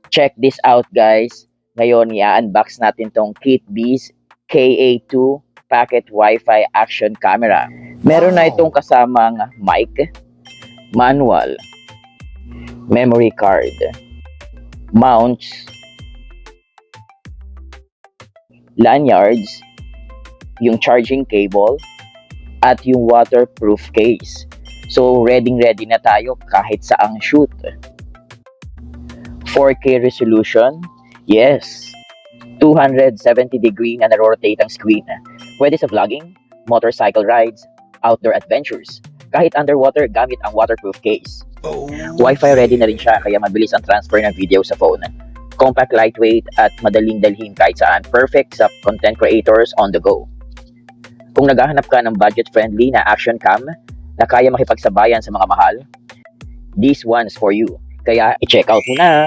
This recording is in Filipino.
Check this out guys. Ngayon, i-unbox natin tong KitBees KA2 Pocket Wi-Fi Action Camera. Meron na itong kasamang mic, manual, memory card, mounts, lanyards, yung charging cable, at yung waterproof case. So, ready na tayo kahit saang shoot. 4K resolution, yes. 270-degree na rotate ang screen. Pwede sa vlogging, motorcycle rides, outdoor adventures. Kahit underwater, gamit ang waterproof case. Wi-Fi ready na rin siya, kaya mabilis ang transfer ng video sa phone. Compact, lightweight, at madaling dalhin kahit saan. Perfect sa content creators on the go. Kung naghahanap ka ng budget-friendly na action cam na kaya makipagsabayan sa mga mahal, this one's for you. Kaya i-check out mo na!